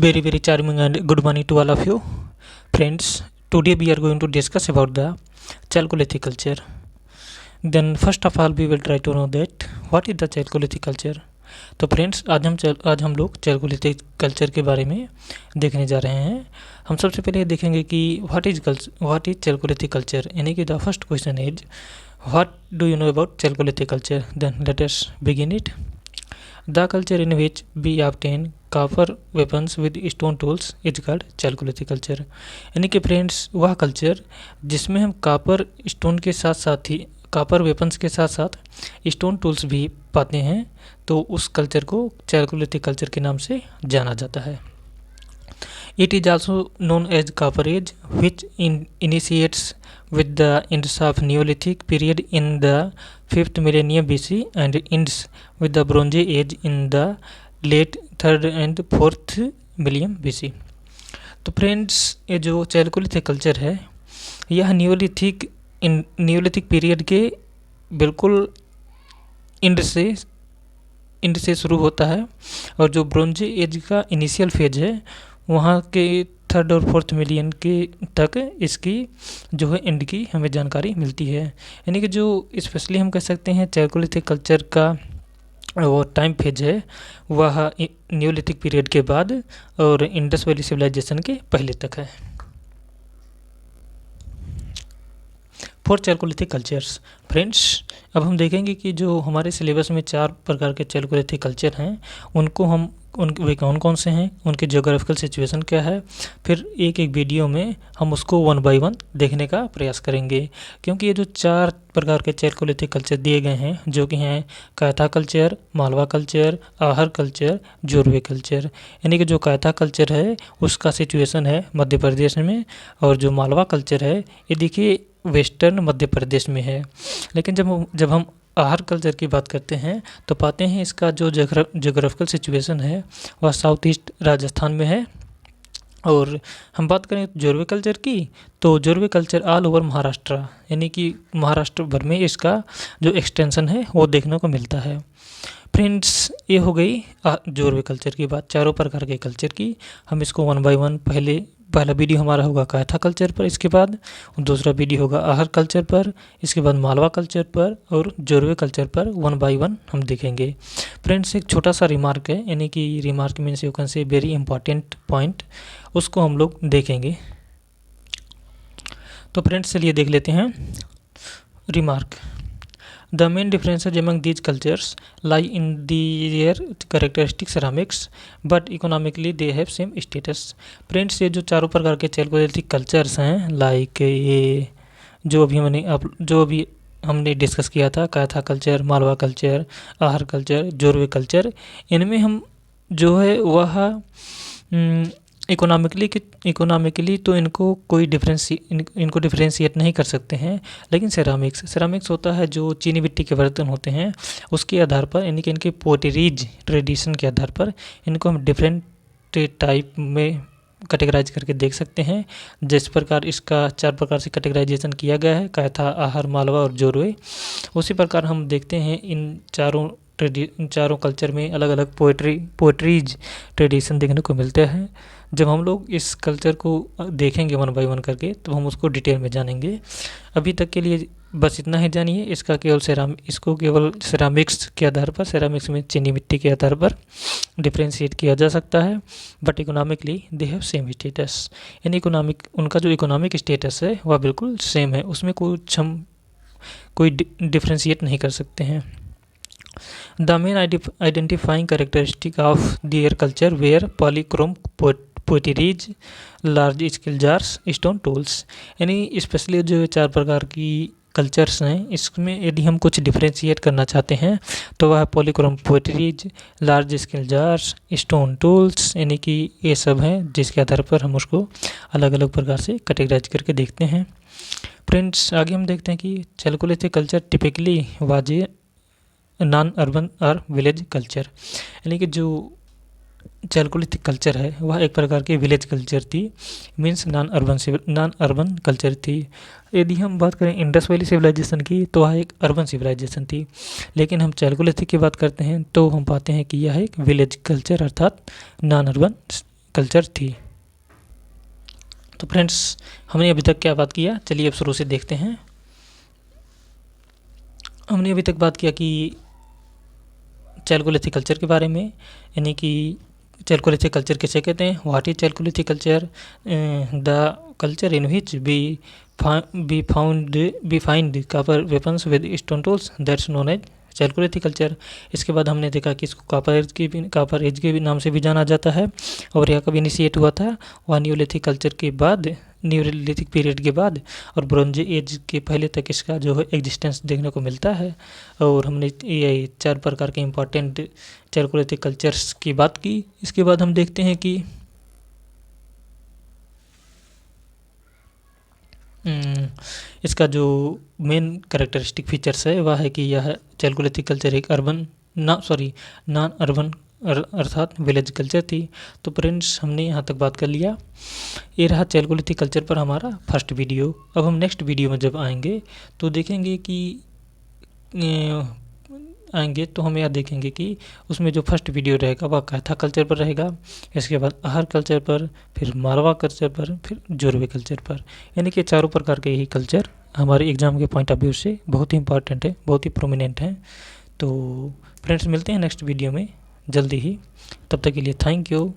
Very charming and good morning to all of you. Friends, today we are going to discuss about the Chalcolithic culture. Then first of all we will try to know that what is the Chalcolithic culture. तो friends आज हम लोग Chalcolithic culture के बारे में देखने जा रहे हैं। हम सबसे पहले देखेंगे कि व्हाट इज चैल्कोलिथिक कल्चर, यानी कि the first question is what do you know about chalcolithic culture. Then let us begin it. The culture in which we obtain copper weapons with stone tools is called Chalcolithic culture। यानी कि friends वह culture जिसमें हम copper weapons के साथ साथ stone tools भी पाते हैं, तो उस कल्चर को चैल्कोलिथिक कल्चर के नाम से जाना जाता है। It is also known as Copper Age, which initiates with the ends of Neolithic period in the 5th millennium BC and ends with the Bronze Age in the late 3rd and 4th millennium BC। तो friends ये जो Chalcolithic culture है यह Neolithic period के बिल्कुल and से शुरू होता है, और जो ब्रोंज एज का इनिशियल फेज है वहाँ के 3rd और 4th मिलियन के तक इसकी जो है एंड की हमें जानकारी मिलती है। यानी कि जो स्पेशली हम कह सकते हैं चैल्कोलिथिक कल्चर का वो टाइम फेज है वह न्यूलिथिक पीरियड के बाद और इंडस वैली सिविलाइजेशन के पहले तक है। फॉर चैल्कोलिथिक कल्चर्स फ्रेंड्स, अब हम देखेंगे कि जो हमारे सिलेबस में 4 प्रकार के चैल्कोलिथिक कल्चर हैं वे कौन कौन से हैं, उनके ज्योग्राफिकल सिचुएशन क्या है, फिर एक वीडियो में हम उसको 1 बाय 1 देखने का प्रयास करेंगे। क्योंकि ये जो 4 प्रकार के चैल्कोलिथिक कल्चर दिए गए हैं जो कि हैं कायथा कल्चर, मालवा कल्चर, आहर कल्चर, जोरवे कल्चर। यानी कि जो कायथा कल्चर है उसका सिचुएशन है मध्य प्रदेश में, और जो मालवा कल्चर है ये देखिए वेस्टर्न मध्य प्रदेश में है। लेकिन जब हम आहर कल्चर की बात करते हैं तो पाते हैं इसका जो जोग्राफिकल सिचुएशन है वह साउथ ईस्ट राजस्थान में है। और हम बात करें जोरवे कल्चर की तो Jorwe culture all over Maharashtra, यानी कि महाराष्ट्र भर में इसका जो एक्सटेंशन है वो देखने को मिलता है। फ्रेंड्स ये हो गई जोरवे कल्चर की बात, 4 प्रकार के कल्चर की। हम इसको 1 बाय 1 पहला वीडियो हमारा होगा कायथा कल्चर पर, इसके बाद दूसरा वीडियो होगा आहर कल्चर पर, इसके बाद मालवा कल्चर पर और जोरवे कल्चर पर 1 बाय 1 हम देखेंगे। फ्रेंड्स एक छोटा सा रिमार्क है, यानी कि remark means you can say very important point, उसको हम लोग देखेंगे। तो फ्रेंड्स चलिए देख लेते हैं remark. The main differences among these cultures lie in their characteristic ceramics, but economically they have same status। Friends ये जो 4 प्रकार के चैल्कोलिथिक कल्चर्स हैं, लाइक ये जो अभी हमने डिस्कस किया था कायथा कल्चर, मालवा कल्चर, आहर कल्चर, जोरवे कल्चर, इनमें हम जो है वह इकोनॉमिकली तो इनको डिफरेंशिएट नहीं कर सकते हैं। लेकिन सेरामिक्स होता है जो चीनी मिट्टी के बर्तन होते हैं, उसके आधार पर यानी कि इनके पोटरीज ट्रेडिशन के आधार पर इनको हम डिफरेंट टाइप में कैटेगराइज करके देख सकते हैं। जिस प्रकार इसका 4 प्रकार से कैटेगराइजेशन किया गया है कायथा, आहर, मालवा और जोरवे, उसी प्रकार हम देखते हैं इन चारों कल्चर में अलग अलग पोएट्रीज ट्रेडिशन देखने को मिलते हैं। जब हम लोग इस कल्चर को देखेंगे 1 बाय 1 करके तो हम उसको डिटेल में जानेंगे। अभी तक के लिए बस इतना ही जानिए। इसको केवल सेरामिक्स के आधार पर, सेरामिक्स में चीनी मिट्टी के आधार पर डिफ्रेंशिएट किया जा सकता है, but economically they have same status. यानी उनका जो इकोनॉमिक स्टेटस है वह बिल्कुल सेम है, उसमें कोई डिफ्रेंशिएट नहीं कर सकते हैं। The main identifying characteristic of their culture were polychrome potteries, large scale jars, stone tools। यानी स्पेशली जो 4 प्रकार की कल्चर्स हैं इसमें यदि हम कुछ डिफ्रेंशिएट करना चाहते हैं तो वह Polychrome poetries, large scale jars, stone tools, यानी कि ये सब हैं जिसके आधार पर हम उसको अलग अलग प्रकार से कैटेगराइज करके देखते हैं। फ्रेंड्स आगे हम देखते हैं कि Chalcolithic culture typically was non urban और विलेज कल्चर। यानी कि जो चैल्कोलिथिक कल्चर है वह एक प्रकार की विलेज कल्चर थी, मीन्स नॉन अर्बन कल्चर थी। यदि हम बात करें इंडस वैली सिविलाइजेशन की तो वह एक अर्बन सिविलाइजेशन थी, लेकिन हम चैल्कोलिथिक की बात करते हैं तो हम पाते हैं कि यह एक विलेज कल्चर अर्थात नॉन अर्बन कल्चर थी। तो फ्रेंड्स, हमने अभी तक क्या बात किया, चलिए अब शुरू से देखते हैं। हमने अभी तक बात किया कि चैलकोलिथिक कल्चर के बारे में, यानी कि चैलकोलिथिक कल्चर किसे कहते हैं, what is chalcolithic culture, the culture in which we find copper weapons with stone tools, that's known as chalcolithic culture. इसके बाद हमने देखा कि इसको कॉपर एज के भी नाम से भी जाना जाता है, और यह कब इनिशिएट हुआ था, वह न्यूलिथिक कल्चर के बाद, न्यूलिथिक पीरियड के बाद और ब्रोंज एज के पहले तक इसका जो है एग्जिस्टेंस देखने को मिलता है। और हमने ये 4 प्रकार के इम्पॉर्टेंट चैलकोलिथिक कल्चर्स की बात की। इसके बाद हम देखते हैं कि इसका जो मेन कैरेक्टरिस्टिक फीचर्स है वह है कि यह चैलकोलिथिक कल्चर एक नॉन अर्बन अर्थात विलेज कल्चर थी। तो फ्रेंड्स, हमने यहाँ तक बात कर लिया। ये रहा चैलकोलिथिक कल्चर पर हमारा फर्स्ट वीडियो। अब हम नेक्स्ट वीडियो में जब आएंगे तो देखेंगे कि तो हम यह देखेंगे कि उसमें जो फर्स्ट वीडियो रहेगा वह कैथा कल्चर पर रहेगा, इसके बाद अहर कल्चर पर, फिर मारवा कल्चर पर, फिर जोरवे कल्चर पर। यानी कि 4 प्रकार के यही कल्चर हमारे एग्जाम के पॉइंट ऑफ व्यू से बहुत ही इंपॉर्टेंट है, बहुत ही प्रोमिनेंट है। तो फ्रेंड्स, मिलते हैं नेक्स्ट वीडियो में जल्दी ही। तब तक के लिए थैंक यू।